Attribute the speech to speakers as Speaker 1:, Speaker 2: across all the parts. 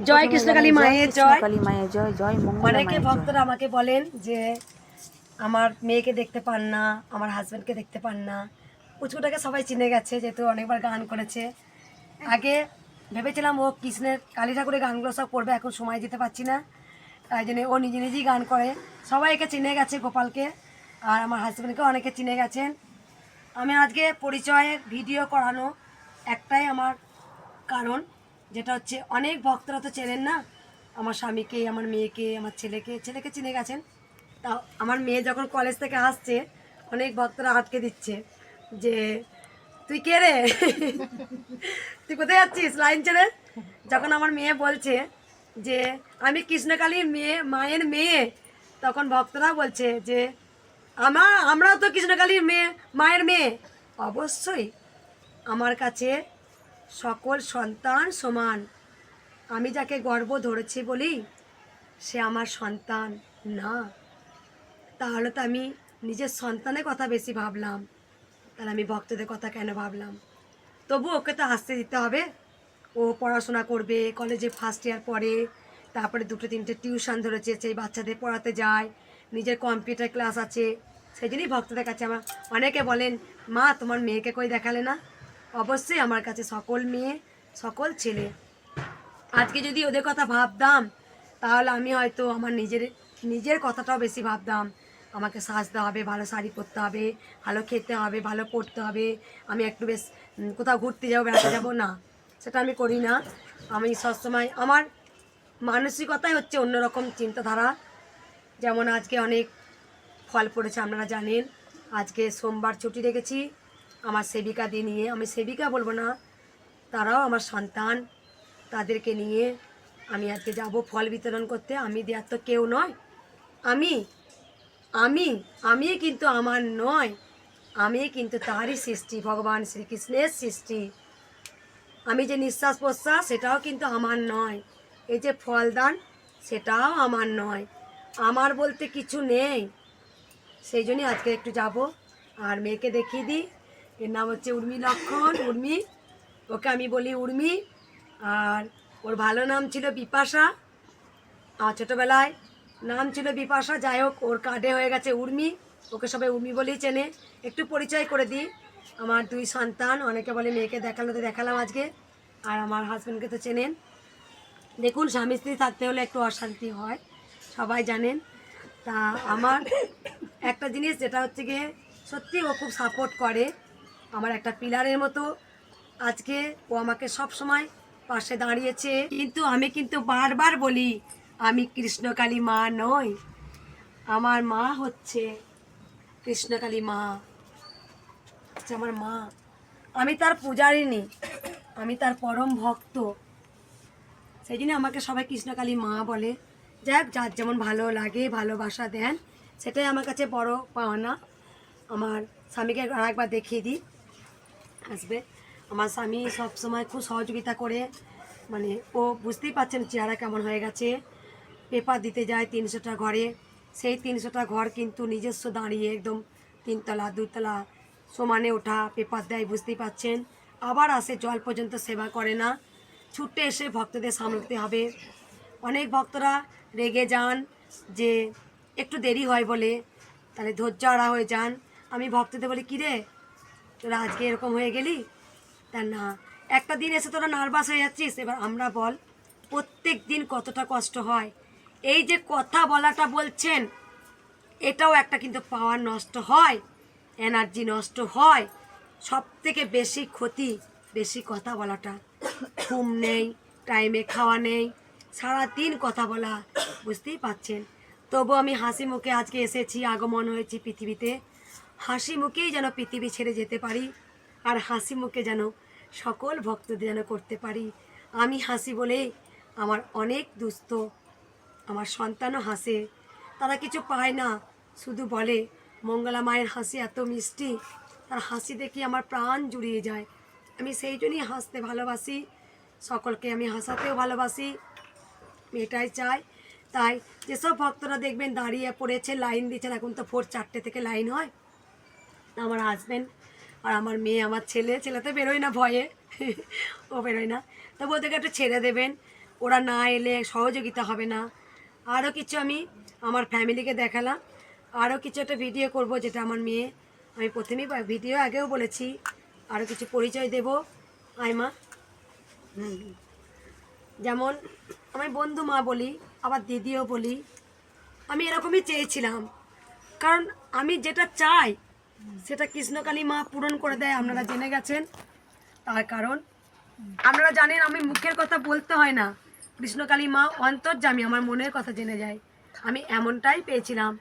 Speaker 1: জয় কৃষ্ণকালী মায়ের জয়।
Speaker 2: কালী মায়ের জয়, জয় মঙ্গলা
Speaker 1: অনেকে
Speaker 2: মায়ের জয়।
Speaker 1: ভক্তরা আমাকে বলেন যে আমার মেয়েকে দেখতে পান না, আমার হাজব্যান্ডকে দেখতে পান না। পুচকুটাকে সবাই চিনে গেছে, যেহেতু অনেকবার গান করেছে। আগে ভেবেছিলাম ও কৃষ্ণের কালী ঠাকুরের গানগুলো সব করবে, এখন সময় দিতে পারছি না, তাই জন্য ও নিজে নিজেই গান করে। সবাইকে চিনে গেছে, গোপালকে আর আমার হাজব্যান্ডকে অনেকে চিনে গেছেন। আমি আজকে পরিচয়ের ভিডিও করানো একটাই আমার কারণ, যেটা হচ্ছে অনেক ভক্তরা তো চেনেন না আমার স্বামীকে, আমার মেয়েকে, আমার ছেলেকে চিনে গেছেন। তা আমার মেয়ে যখন কলেজ থেকে আসছে, অনেক ভক্তরা আটকে দিচ্ছে যে তুই কে রে, তুই কোথায় যাচ্ছিস লাইন ছেড়ে। যখন আমার মেয়ে বলছে যে আমি কৃষ্ণকালীর মেয়ে, মায়ের মেয়ে, তখন ভক্তরা বলছে যে আমরাও তো কৃষ্ণকালীর মেয়ে, মায়ের মেয়ে। অবশ্যই আমার কাছে সকল সন্তান সমান। আমি যাকে গর্ব ধরেছি বলি সে আমার সন্তান না, তাহলে তো আমি নিজের সন্তানের কথা বেশি ভাবলাম, তাহলে আমি ভক্তদের কথা কেন ভাবলাম। তবু ওকে তো হাসতে দিতে হবে। ও পড়াশোনা করবে, কলেজে ফার্স্ট ইয়ার পড়ে, তারপরে 2-3টে টিউশন ধরেছে, সেই বাচ্চাদের পড়াতে যায়, নিজের কম্পিউটার ক্লাস আছে। সেই জন্যই ভক্তদের কাছে আমার অনেকে বলেন, মা তোমার মেয়েকে কই দেখালে না। অবশ্যই আমার কাছে সকল মেয়ে, সকল ছেলে। আজকে যদি ওদের কথা ভাবতাম, তাহলে আমি হয়তো আমার নিজের কথাটাও বেশি ভাবতাম। আমাকে সাজতে হবে, ভালো শাড়ি পরতে হবে, ভালো খেতে হবে, ভালো পড়তে হবে, আমি একটু বেশ কোথাও ঘুরতে যাবো, বেড়াতে যাবো না, সেটা আমি করি না। আমি সবসময় আমার মানসিকতাই হচ্ছে অন্যরকম চিন্তাধারা। যেমন আজকে অনেক ফল পড়েছে, আপনারা জানেন। আজকে সোমবার ছুটি রেখেছি আমার সেবিকাদের নিয়ে। আমি সেবিকা বলবো না, তারাও আমার সন্তান, তাদেরকে নিয়ে আমি আজকে যাব ফল বিতরণ করতে। আমি দেওয়ার তো কেউ নয়, আমি আমি আমি কিন্তু আমার নয়, আমি কিন্তু তারই সৃষ্টি, ভগবান শ্রীকৃষ্ণের সৃষ্টি। আমি যে নিঃশ্বাস প্রশ্বাস সেটাও কিন্তু আমার নয়, এই যে ফলদান সেটাও আমার নয়, আমার বলতে কিছু নেই। সেই জন্যই আজকে একটু যাব আর মেয়েকে দেখিয়ে দিই। এর নাম হচ্ছে উর্মি লক্ষণ, উর্মি, ওকে আমি বলি উর্মি। আর ওর ভালো নাম ছিল বিপাশা, আমার ছোটোবেলায় নাম ছিল বিপাশা, যাই হোক ওর কার্ডে হয়ে গেছে উর্মি, ওকে সবাই উর্মি বলেই চেনে। একটু পরিচয় করে দিই, আমার 2 সন্তান। অনেকে বলে মেয়েকে দেখালো, তো দেখালাম আজকে। আর আমার হাজব্যান্ডকে তো চেনেন। দেখুন, স্বামী স্ত্রী থাকতে হলে একটু অশান্তি হয়, সবাই জানেন। তা আমার একটা জিনিস যেটা হচ্ছে গিয়ে, সত্যি ও খুব সাপোর্ট করে, আমার একটা পিলারের মতো। আজকে ও আমাকে সব সময় পাশে দাঁড়িয়েছে। কিন্তু আমি কিন্তু বারবার বলি, আমি কৃষ্ণকালী মা নই, আমার মা হচ্ছে কৃষ্ণকালী মা, হচ্ছে আমার মা। আমি তার পূজারিনী, আমি তার পরম ভক্ত। সেই জন্য আমাকে সবাই কৃষ্ণকালী মা বলে। যাই হোক, যার যেমন ভালো লাগে, ভালোবাসা দেন, সেটাই আমার কাছে বড় পাওনা। আমার স্বামীকে আরেকবার দেখিয়ে দিই, আসবে। আমার স্বামী সবসময় খুব সহযোগিতা করে, মানে ও বুঝতেই পারছেন চেহারা কেমন হয়ে গেছে। পেপার দিতে যায় 300টা ঘরে, সেই 300টা ঘর কিন্তু নিজস্ব দাঁড়িয়ে একদম 3তলা 2তলা সমানে ওঠা পেপার দেয়, বুঝতেই পাচ্ছেন। আবার আসে, জল পর্যন্ত সেবা করে না, ছুটে এসে ভক্তদের সামলাতে হবে। অনেক ভক্তরা রেগে যান যে একটু দেরি হয় বলে, তাহলে ধৈর্য হারা হয়ে যান। আমি ভক্তদের বলি, কী রে তোরা আজকে এরকম হয়ে গেলি, তা না, একটা দিন এসে তোরা নার্ভাস হয়ে যাচ্ছিস, এবার আমরা বল প্রত্যেক দিন কতটা কষ্ট হয়। এই যে কথা বলাটা বলছেন, এটাও একটা কিন্তু পাওয়ার নষ্ট হয়, এনার্জি নষ্ট হয়। সব থেকে বেশি ক্ষতি বেশি কথা বলাটা। ঘুম নেই, টাইমে খাওয়া নেই, সারাদিন কথা বলা, বুঝতেই পাচ্ছেন। তবু আমি হাসি মুখে আজকে এসেছি, আগমন হয়েছি পৃথিবীতে। হাসি মুখেই যেন পৃথিবী ছেড়ে যেতে পারি, আর হাসি মুখে যেন সকল ভক্তদের যেন করতে পারি। আমি হাসি বলেই আমার অনেক দুস্থ, আমার সন্তানও হাসে, তারা কিছু পায় না, শুধু বলে মঙ্গলা মায়ের হাসি এত মিষ্টি, তার হাসি দেখি আমার প্রাণ জুড়িয়ে যায়। আমি সেই জন্যই হাসতে ভালোবাসি, সকলকে আমি হাসাতেও ভালোবাসি, এটাই চাই। তাই যেসব ভক্তরা দেখবেন দাঁড়িয়ে পড়েছে, লাইন দিচ্ছেন, এখন তো 4-4টে থেকে লাইন হয়। আমার হাজব্যান্ড আর আমার মেয়ে, আমার ছেলে তো বেরোয় না ভয়ে, ও বেরোয় না। তবু ওদেরকে একটু ছেড়ে দেবেন, ওরা না এলে সহযোগিতা হবে না। আরও কিছু আমি আমার ফ্যামিলিকে দেখালাম, আরও কিছু একটা ভিডিও করব যেটা আমার মেয়ে, আমি প্রথমেই ভিডিও আগেও বলেছি, আরও কিছু পরিচয় দেব। আইমা যেমন আমি বন্ধু মা বলি, আবার দিদিও বলি, আমি এরকমই চেয়েছিলাম। কারণ আমি যেটা চাই সেটা কৃষ্ণকালী মা পূরণ করে দেয়, আপনারা জেনে গেছেন। তার কারণ আপনারা জানেন আমি মুখের কথা বলতে হয় না, কৃষ্ণকালী মা অন্তর্যামী, আমার মনের কথা জেনে যায়। আমি এমনটাই পেয়েছিলাম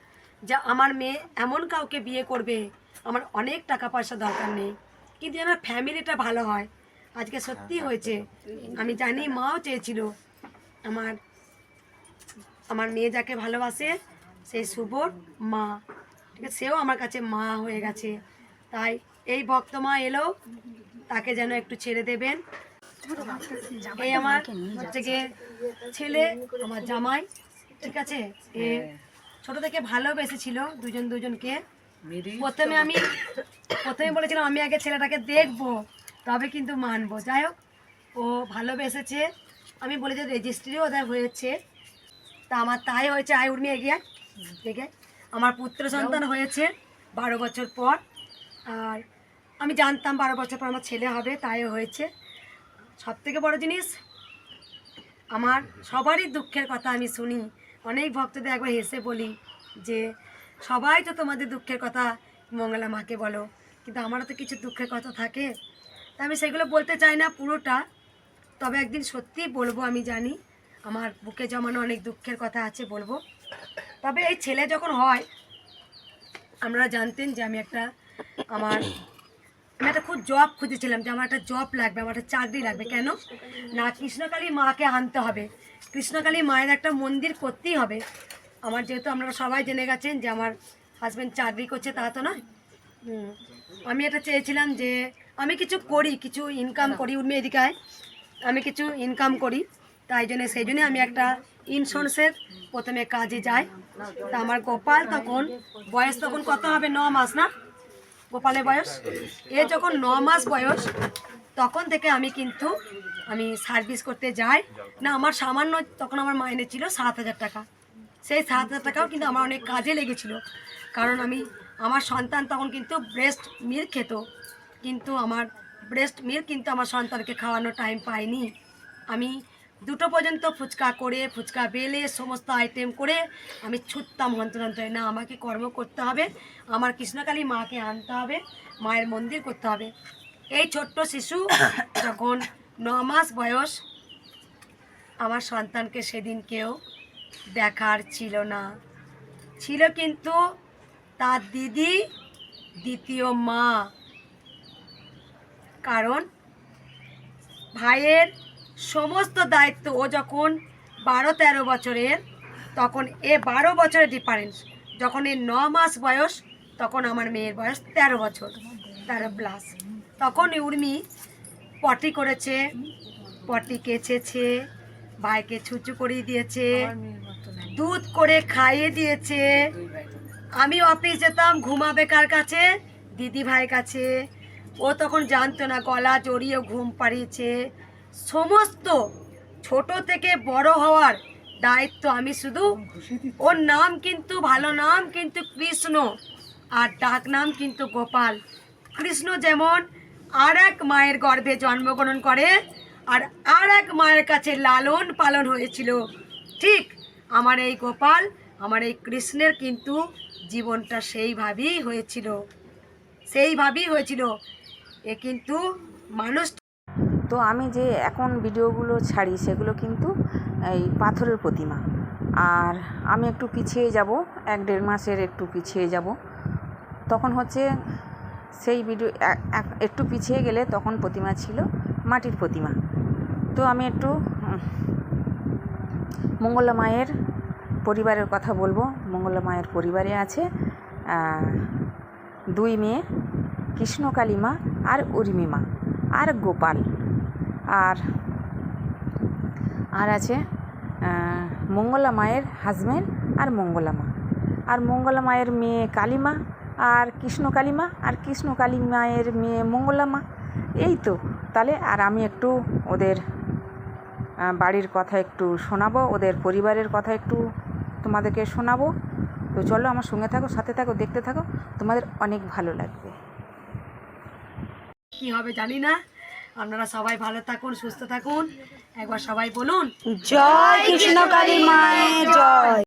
Speaker 1: যে আমার মেয়ে এমন কাউকে বিয়ে করবে, আমার অনেক টাকা পয়সা দরকার নেই, কিন্তু আমার ফ্যামিলিটা ভালো হয়। আজকে সত্যি হয়েছে। আমি জানি মাও চেয়েছিল আমার আমার মেয়ে যাকে ভালোবাসে সেই শুভর মা, ঠিক আছে, সেও আমার কাছে মা হয়ে গেছে। তাই এই ভক্ত মা এলো, তাকে যেন একটু ছেড়ে দেবেন। এই আমার হচ্ছে গিয়ে ছেলে, আমার জামাই, ঠিক আছে। এ ছোট থেকে ভালোবেসেছিল দুজনকে। প্রথমে বলেছিলাম আমি আগে ছেলেটাকে দেখবো তবে কিন্তু মানবো। যাই হোক, ও ভালোবেসেছে। আমি বলি যে রেজিস্ট্রিও ওদের হয়েছে, তা আমার তাই হয়েছে। আয় উর্মি এগিয়ে দেখে আমার পুত্র সন্তান হয়েছে 12 বছর পর। আর আমি জানতাম 12 বছর পর আমার ছেলে হবে, তাইও হয়েছে। সবথেকে বড় জিনিস, আমার সবারই দুঃখের কথা আমি শুনি, অনেক ভক্তদের একবার হেসে বলি যে সবাই তো তোমাদের দুঃখের কথা মঙ্গলা মাকে বলো, কিন্তু আমারও তো কিছু দুঃখের কথা থাকে। তা আমি সেগুলো বলতে চাই না পুরোটা, তবে একদিন সত্যিই বলবো। আমি জানি আমার বুকে জমানো অনেক দুঃখের কথা আছে, বলবো। তবে এই ছেলে যখন হয়, আপনারা জানতেন যে আমি একটা খুব জব খুঁজেছিলাম, যে আমার একটা জব লাগবে, আমার একটা চাকরি লাগবে। কেন না, কৃষ্ণকালী মাকে আনতে হবে, কৃষ্ণকালী মায়ের একটা মন্দির করতেই হবে আমার। যেহেতু আপনারা সবাই জেনে গেছেন যে আমার হাজব্যান্ড চাকরি করছে, তা তো নয়। আমি এটা চেয়েছিলাম যে আমি কিছু করি, কিছু ইনকাম করি। উর্মি এদিকে আয়, আমি কিছু ইনকাম করি। তাই জন্য সেই জন্যে আমি একটা ইন্স্যুরেন্সের প্রথমে কাজে যাই। তা আমার গোপাল তখন বয়স তখন কত হবে, 9 মাস না গোপালের বয়স। এ যখন 9 মাস বয়স, তখন থেকে আমি সার্ভিস করতে যাই না। আমার সামান্য তখন আমার মাইনে ছিল 7,000 টাকা। সেই 7,000 টাকাও কিন্তু আমার অনেক কাজে লেগেছিল। কারণ আমার সন্তান তখন কিন্তু ব্রেস্ট মিল্ক খেত, কিন্তু আমার ব্রেস্ট মিল্ক কিন্তু আমার সন্তানকে খাওয়ানোর টাইম পাইনি। আমি 2টো পর্যন্ত ফুচকা বেলে সমস্ত আইটেম করে আমি ছুটতাম হন্তদন্তরে, না আমাকে কর্ম করতে হবে, আমার কৃষ্ণকালী মাকে আনতে হবে, মায়ের মন্দির করতে হবে। এই ছোট্ট শিশু যখন 9 মাস বয়স, আমার সন্তানকে সেদিন কেউ দেখার ছিল না, ছিল কিন্তু তার দিদি, দ্বিতীয় মা। কারণ ভাইয়ের সমস্ত দায়িত্ব, ও যখন 12-13 বছরের, তখন 12 বছরের ডিফারেন্স। যখন 9 মাস বয়স, তখন আমার মেয়ের বয়স 13 বছর, 13+। তখন উর্মি পটি করেছে, পটি কেচেছে, ভাইকে ছুচু করিয়ে দিয়েছে, দুধ করে খাইয়ে দিয়েছে। আমি অফিস যেতাম, ঘুমাবে কার কাছে, দিদি ভাইয়ের কাছে। ও তখন জানতো না, গলা জড়িয়ে ঘুম পাড়িয়েছে। সমস্ত ছোট থেকে বড় হওয়ার দায়িত্ব আমি শুধু। ওর নাম কিন্তু, ভালো নাম কিন্তু কৃষ্ণ, আর ডাক নাম কিন্তু গোপাল। কৃষ্ণ যেমন আর এক মায়ের গর্ভে জন্মগ্রহণ করে আর এক মায়ের কাছে লালন পালন হয়েছিল, ঠিক আমার এই গোপাল, আমার এই কৃষ্ণের কিন্তু জীবনটা সেইভাবেই হয়েছিল। এ কিন্তু মানুষ।
Speaker 2: তো আমি যে এখন ভিডিওগুলো ছাড়ি সেগুলো কিন্তু এই পাথরের প্রতিমা। আর আমি একটু পিছিয়ে যাব, 1-1.5 মাসের একটু পিছিয়ে যাব। তখন হচ্ছে সেই ভিডিও একটু পিছিয়ে গেলে তখন প্রতিমা ছিল মাটির প্রতিমা। তো আমি একটু মঙ্গলা মায়ের পরিবারের কথা বলবো। মঙ্গলা মায়ের পরিবারে আছে 2 মেয়ে, কৃষ্ণকালী মা আর উর্মি মা আর গোপাল, আর আছে মঙ্গলা মায়ের হাজব্যান্ড আর মঙ্গলা মা, আর মঙ্গলা মায়ের মেয়ে কালীমা আর কৃষ্ণকালী মা, আর কৃষ্ণকালী মায়ের মেয়ে মঙ্গলা মা। এই তো তাহলে। আর আমি একটু ওদের বাড়ির কথা একটু শোনাবো, ওদের পরিবারের কথা একটু তোমাদেরকে শোনাবো। তো চলো আমার সঙ্গে থাকো, সাথে থাকো, দেখতে থাকো, তোমাদের অনেক ভালো লাগবে।
Speaker 1: কি হবে জানি না, আপনারা সবাই ভালো থাকুন, সুস্থ থাকুন, একবার সবাই বলুন
Speaker 2: জয় কৃষ্ণ কালী মায়ের জয়।